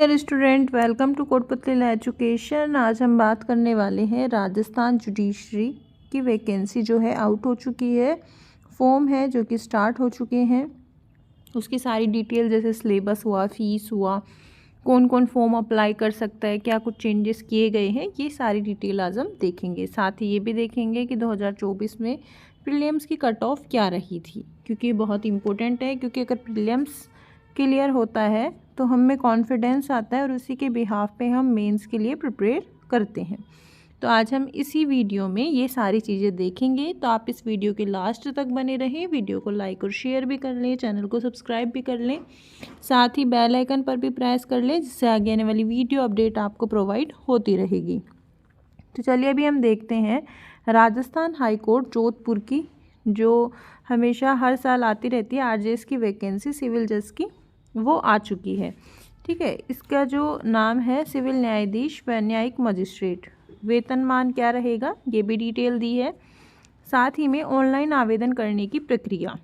Dear student, welcome to Kotputli education. आज हम बात करने वाले हैं राजस्थान जुडिशरी की वैकेंसी जो है आउट हो चुकी है। फॉर्म है जो कि स्टार्ट हो चुके हैं। उसकी सारी डिटेल जैसे सिलेबस हुआ, फीस हुआ, कौन कौन फॉर्म अप्लाई कर सकता है, क्या कुछ चेंजेस किए गए हैं, ये सारी डिटेल आज हम देखेंगे। साथ ही ये भी देखेंगे कि 2024 में प्रीलिम्स की कट ऑफ क्या रही थी, क्योंकि ये बहुत इंपॉर्टेंट है। क्योंकि अगर प्रीलिम्स क्लियर होता है तो हम में कॉन्फिडेंस आता है और उसी के बिहाफ पे हम मेंस के लिए प्रिपेयर करते हैं। तो आज हम इसी वीडियो में ये सारी चीज़ें देखेंगे। तो आप इस वीडियो के लास्ट तक बने रहें। वीडियो को लाइक और शेयर भी कर लें, चैनल को सब्सक्राइब भी कर लें, साथ ही बेल आइकन पर भी प्रेस कर लें, जिससे आगे आने वाली वीडियो अपडेट आपको प्रोवाइड होती रहेगी। तो चलिए अभी हम देखते हैं राजस्थान हाई कोर्ट जोधपुर की, जो हमेशा हर साल आती रहती है आरजेएस की वैकेंसी सिविल जज की, वो आ चुकी है। ठीक है, इसका जो नाम है सिविल न्यायाधीश व न्यायिक मजिस्ट्रेट। वेतनमान क्या रहेगा ये भी डिटेल दी है। साथ ही में ऑनलाइन आवेदन करने की प्रक्रिया,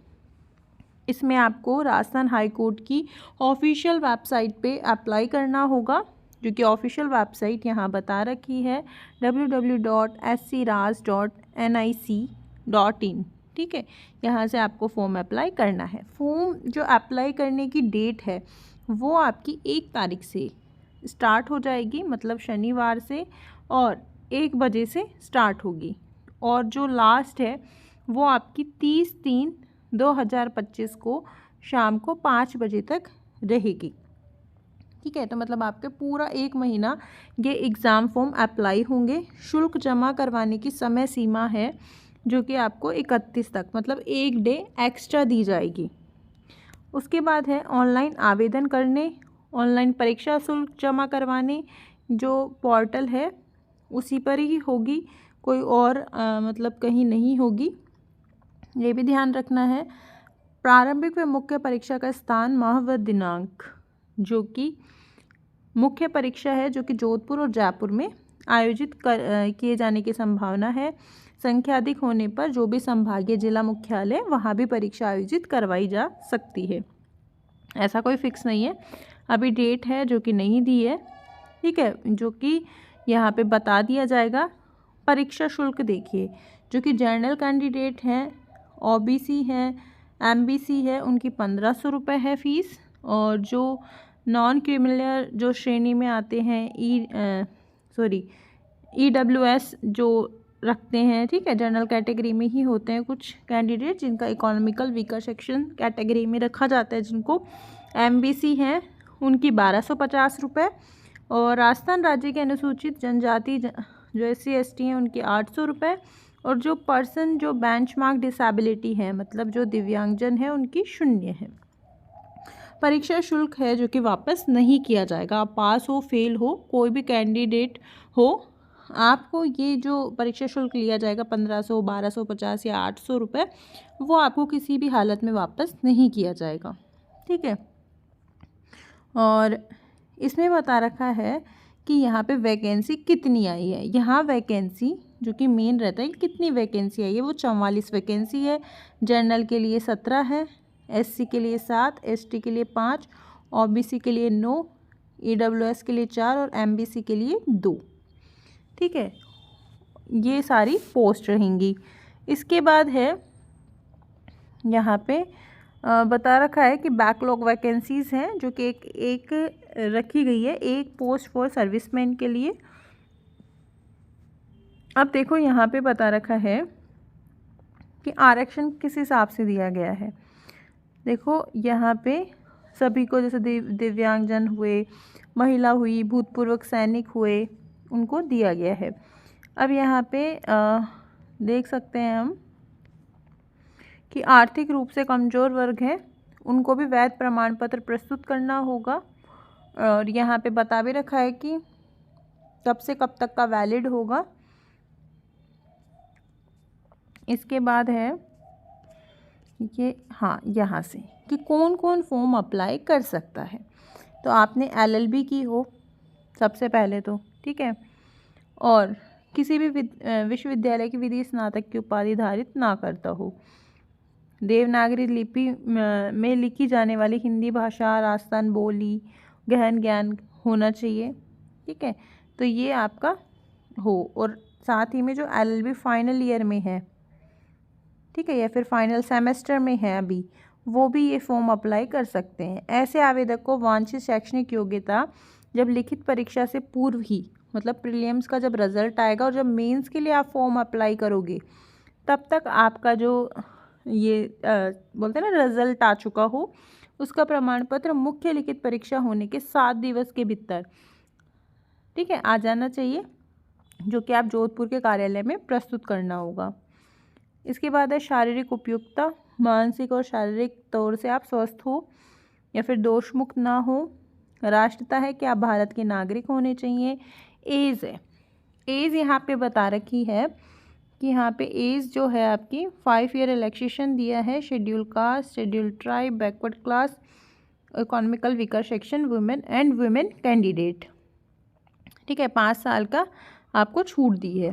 इसमें आपको राजस्थान हाई कोर्ट की ऑफिशियल वेबसाइट पे अप्लाई करना होगा, जो कि ऑफिशियल वेबसाइट यहाँ बता रखी है www.scraj.nic.in। ठीक है, यहाँ से आपको फॉर्म अप्लाई करना है। फॉर्म जो अप्लाई करने की डेट है वो आपकी 1 तारीख से स्टार्ट हो जाएगी, मतलब शनिवार से, और 1 बजे से स्टार्ट होगी। और जो लास्ट है वो आपकी 30/3/2025 को शाम को 5 बजे तक रहेगी। ठीक है, तो मतलब आपके पूरा 1 महीना ये एग्ज़ाम फॉर्म अप्लाई होंगे। शुल्क जमा करवाने की समय सीमा है जो कि आपको 31 तक, मतलब 1 डे एक्स्ट्रा दी जाएगी। उसके बाद है ऑनलाइन आवेदन करने, ऑनलाइन परीक्षा शुल्क जमा करवाने, जो पोर्टल है उसी पर ही होगी, कोई और मतलब कहीं नहीं होगी, ये भी ध्यान रखना है। प्रारंभिक व मुख्य परीक्षा का स्थान, माह व दिनांक, जो कि मुख्य परीक्षा है जो कि जोधपुर और जयपुर में आयोजित किए जाने की संभावना है। संख्या अधिक होने पर जो भी संभागीय जिला मुख्यालय वहाँ भी परीक्षा आयोजित करवाई जा सकती है। ऐसा कोई फिक्स नहीं है, अभी डेट है जो कि नहीं दी है। ठीक है, जो कि यहाँ पे बता दिया जाएगा। परीक्षा शुल्क देखिए, जो कि जनरल कैंडिडेट हैं, ओबीसी हैं, एमबीसी है, उनकी 1500 रुपये है फ़ीस। और जो नॉन क्रिमिनल जो श्रेणी में आते हैं, ईडब्ल्यूएस जो रखते हैं, ठीक है, जनरल कैटेगरी में ही होते हैं कुछ कैंडिडेट जिनका इकोनॉमिकल वीकर सेक्शन कैटेगरी में रखा जाता है, जिनको एमबीसी हैं, उनकी 1250 रुपये। और राजस्थान राज्य के अनुसूचित जनजाति जो SC ST हैं उनकी 800 रुपये। और जो पर्सन जो बेंचमार्क डिसेबिलिटी है, मतलब जो दिव्यांगजन है, उनकी 0 है। परीक्षा शुल्क है जो कि वापस नहीं किया जाएगा। आप पास हो, फेल हो, कोई भी कैंडिडेट हो, आपको ये जो परीक्षा शुल्क लिया जाएगा 1500, 1250 या 800 रुपये, वो आपको किसी भी हालत में वापस नहीं किया जाएगा। ठीक है, और इसमें बता रखा है कि यहाँ पे वैकेंसी कितनी आई है। यहाँ वैकेंसी जो कि मेन रहता है, कितनी वैकेंसी आई है, वो 44 वैकेंसी है। जनरल के लिए 17 है, SC के लिए 7, ST के लिए 5, OBC के लिए 9, EWS के लिए 4 और MBC के लिए 2। ठीक है, ये सारी पोस्ट रहेंगी। इसके बाद है यहाँ पे बता रखा है कि बैकलॉग वैकेंसीज़ हैं, जो कि एक रखी गई है, एक पोस्ट फॉर सर्विसमैन के लिए। अब देखो यहाँ पे बता रखा है कि आरक्षण किस हिसाब से दिया गया है। देखो यहाँ पे सभी को, जैसे दिव्यांगजन हुए, महिला हुई, भूतपूर्व सैनिक हुए, उनको दिया गया है। अब यहाँ पे देख सकते हैं हम कि आर्थिक रूप से कमज़ोर वर्ग है, उनको भी वैध प्रमाण पत्र प्रस्तुत करना होगा। और यहाँ पे बता भी रखा है कि कब से कब तक का वैलिड होगा। इसके बाद है ये, हाँ, यहाँ से कि कौन कौन फॉर्म अप्लाई कर सकता है। तो आपने LLB की हो सबसे पहले तो, ठीक है, और किसी भी विश्वविद्यालय की विधि स्नातक की उपाधि धारित ना करता हो, देवनागरी लिपि में लिखी जाने वाली हिंदी भाषा, राजस्थान बोली, गहन ज्ञान होना चाहिए। ठीक है, तो ये आपका हो, और साथ ही में जो LLB फाइनल ईयर में है, ठीक है, या फिर फाइनल सेमेस्टर में है अभी, वो भी ये फॉर्म अप्लाई कर सकते हैं। ऐसे आवेदक को वांछित शैक्षणिक योग्यता जब लिखित परीक्षा से पूर्व ही, मतलब प्रीलिम्स का जब रिजल्ट आएगा और जब मेंस के लिए आप फॉर्म अप्लाई करोगे, तब तक आपका जो ये बोलते हैं ना रिजल्ट आ चुका हो, उसका प्रमाण पत्र मुख्य लिखित परीक्षा होने के 7 दिवस के भीतर, ठीक है, आ जाना चाहिए, जो कि आप जोधपुर के कार्यालय में प्रस्तुत करना होगा। इसके बाद है शारीरिक उपयुक्तता, मानसिक और शारीरिक तौर से आप स्वस्थ हो या फिर दोष मुक्त ना हो। राष्ट्रीयता है कि आप भारत के नागरिक होने चाहिए। एज है, एज यहाँ पे बता रखी है कि यहाँ पे एज जो है आपकी 5 ईयर रिलैक्सेशन दिया है, schedule caste, schedule tribe, backward class, economical weaker section, women and women candidate, ठीक है, 5 साल का आपको छूट दी है।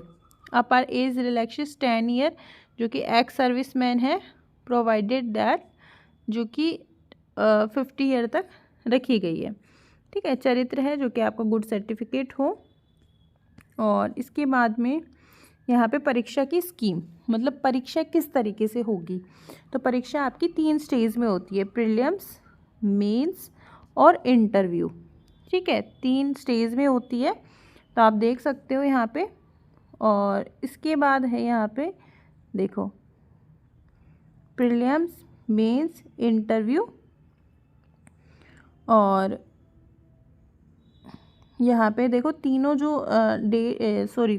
अपर एज रिलैक्सेस 10 ईयर, जो कि एक्स सर्विस मैन है, प्रोवाइडेड दैट, जो कि 50 ईयर तक रखी गई है। ठीक है, चरित्र है, जो कि आपका गुड सर्टिफिकेट हो। और इसके बाद में यहाँ पे परीक्षा की स्कीम, मतलब परीक्षा किस तरीके से होगी, तो परीक्षा आपकी 3 स्टेज में होती है, प्रीलिम्स, मेंस और इंटरव्यू। ठीक है, 3 स्टेज में होती है, तो आप देख सकते हो यहाँ पे। और इसके बाद है यहाँ पे देखो, प्रीलिम्स, मेंस, इंटरव्यू, और यहाँ पे देखो तीनों जो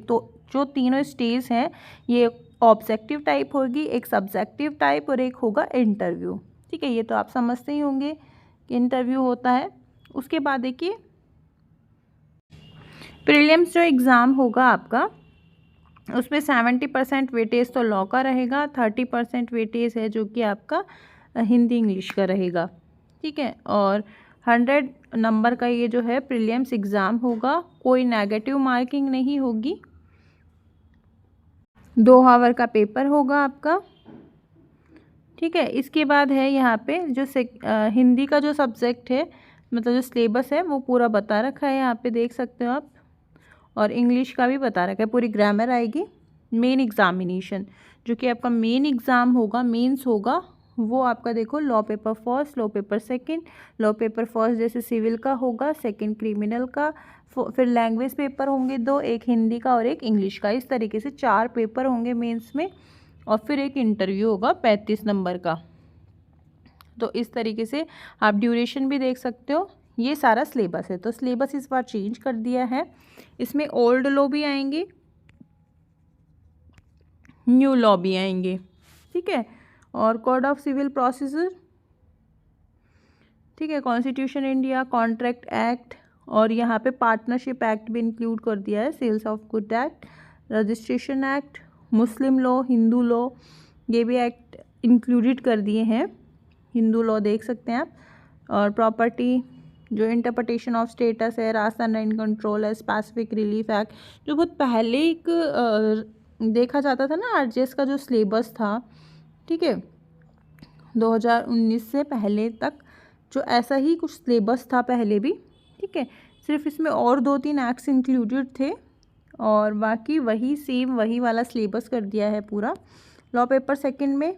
तो जो तीनों स्टेज हैं, ये ऑब्जेक्टिव टाइप होगी, एक सब्जेक्टिव टाइप और एक होगा इंटरव्यू। ठीक है, ये तो आप समझते ही होंगे कि इंटरव्यू होता है। उसके बाद देखिए प्रीलिम्स जो एग्ज़ाम होगा आपका, उसमें 70% वेटेज तो लॉ का रहेगा, 30% वेटेज है जो कि आपका हिंदी इंग्लिश का रहेगा। ठीक है, और 100 नंबर का ये जो है प्रीलिम्स एग्ज़ाम होगा, कोई नेगेटिव मार्किंग नहीं होगी। 2 आवर का पेपर होगा आपका। ठीक है, इसके बाद है यहाँ पे जो हिंदी का जो सब्जेक्ट है, मतलब जो सिलेबस है वो पूरा बता रखा है, यहाँ पे देख सकते हो आप। और इंग्लिश का भी बता रखा है, पूरी ग्रामर आएगी। मेन एग्जामिनेशन, जो कि आपका मेन एग्ज़ाम होगा, मेंस होगा, वो आपका देखो law paper first, law paper second, law paper first जैसे सिविल का होगा, सेकंड क्रिमिनल का, फिर लैंग्वेज पेपर होंगे 2, एक हिंदी का और एक इंग्लिश का। इस तरीके से 4 पेपर होंगे मेंस में, और फिर एक इंटरव्यू होगा 35 नंबर का। तो इस तरीके से आप ड्यूरेशन भी देख सकते हो। ये सारा सिलेबस है, तो सिलेबस इस बार चेंज कर दिया है, इसमें ओल्ड लॉ भी आएंगे, न्यू लॉ भी आएंगे। ठीक है, और कोड ऑफ सिविल प्रोसीजर, ठीक है, कॉन्स्टिट्यूशन इंडिया, कॉन्ट्रैक्ट एक्ट, और यहाँ पे पार्टनरशिप एक्ट भी इंक्लूड कर दिया है, sales of good act, registration act, Muslim law, Hindu law, ये भी एक्ट इंक्लूडेड कर दिए हैं, हिंदू लॉ देख सकते हैं आप। और प्रॉपर्टी, जो इंटरप्रिटेशन ऑफ स्टेटस है, राशन एंड कंट्रोल है, स्पेसिफिक रिलीफ एक्ट, जो बहुत पहले एक देखा जाता था ना आरजीएस का जो सिलेबस था, ठीक है, 2019 से पहले तक जो ऐसा ही कुछ सिलेबस था पहले भी। ठीक है, सिर्फ इसमें और 2-3 एक्ट्स इंक्लूडेड थे, और बाकी वही सेम वही वाला सिलेबस कर दिया है पूरा। लॉ पेपर सेकंड में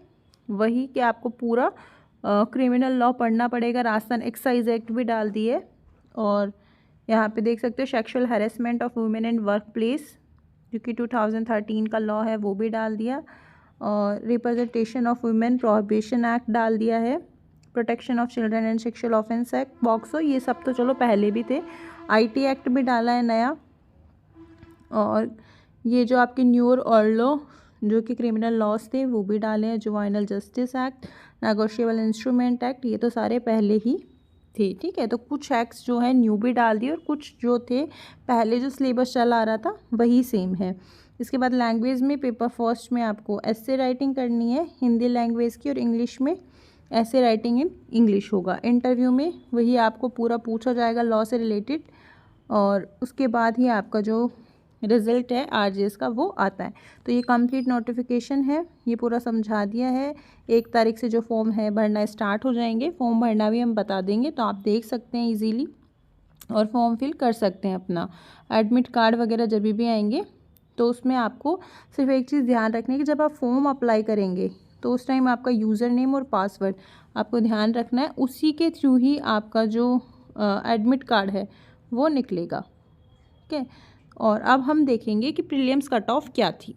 वही कि आपको पूरा क्रिमिनल लॉ पढ़ना पड़ेगा, राशन एक्साइज एक्ट भी डाल दिए। और यहाँ पे देख सकते हो sexual harassment of women in work place, जो कि 2013 का लॉ है, वो भी डाल दिया। और representation of women prohibition act डाल दिया है, protection of children and sexual offence act, POCSO, ये सब तो चलो पहले भी थे। आईटी एक्ट भी डाला है नया। और ये जो आपके न्यू और लॉ, जो कि क्रिमिनल लॉज थे, वो भी डाले हैं, juvenile justice act, negotiable instrument act, ये तो सारे पहले ही थे। ठीक है, तो कुछ एक्ट्स जो है न्यू भी डाल दिए, और कुछ जो थे पहले जो सिलेबस चला आ रहा था वही सेम है। इसके बाद लैंग्वेज में पेपर फर्स्ट में आपको एसे राइटिंग करनी है हिंदी लैंग्वेज की, और इंग्लिश में ऐसे राइटिंग इन इंग्लिश होगा। इंटरव्यू में वही आपको पूरा पूछा जाएगा लॉ से रिलेटेड, और उसके बाद ही आपका जो रिज़ल्ट है आरजीएस का वो आता है। तो ये कंप्लीट नोटिफिकेशन है, ये पूरा समझा दिया है। 1 तारीख से जो फॉर्म है भरना स्टार्ट हो जाएंगे, फॉर्म भरना भी हम बता देंगे, तो आप देख सकते हैं इजीली। और फॉर्म फिल कर सकते हैं अपना। एडमिट कार्ड वगैरह जब भी आएंगे तो उसमें आपको सिर्फ एक चीज़ ध्यान रखनी है कि जब आप फॉर्म अप्लाई करेंगे तो उस टाइम आपका यूज़र नेम और पासवर्ड आपको ध्यान रखना है, उसी के थ्रू ही आपका जो एडमिट कार्ड है वो निकलेगा। ठीक है, और अब हम देखेंगे कि प्रीलिम्स कट ऑफ क्या थी।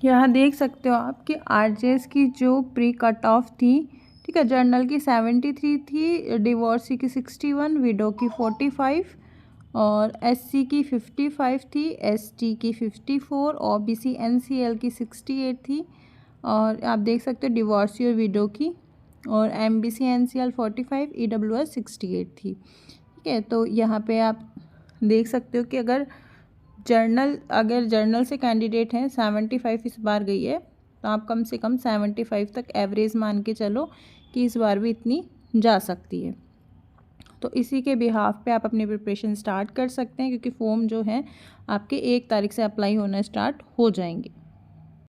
यहाँ देख सकते हो आप कि आरजेएस की जो प्री कट ऑफ थी, ठीक है, जर्नल की 73 थी, डिवोर्सी की 61, विडो की 45 और एससी की 55 थी, एसटी की 54, ओबीसी एनसीएल की 68 थी। और आप देख सकते हो डिवोर्सी और विडो की, और एमबीसी एनसीएल 45, ईडब्ल्यूएस 68 थी। ठीक है, तो यहाँ पे आप देख सकते हो कि अगर जर्नल से कैंडिडेट हैं 75 इस बार गई है, तो आप कम से कम 75 तक एवरेज मान के चलो कि इस बार भी इतनी जा सकती है। तो इसी के बिहाफ पे आप अपनी प्रिपरेशन स्टार्ट कर सकते हैं, क्योंकि फॉर्म जो है आपके 1 तारीख से अप्लाई होना स्टार्ट हो जाएंगे।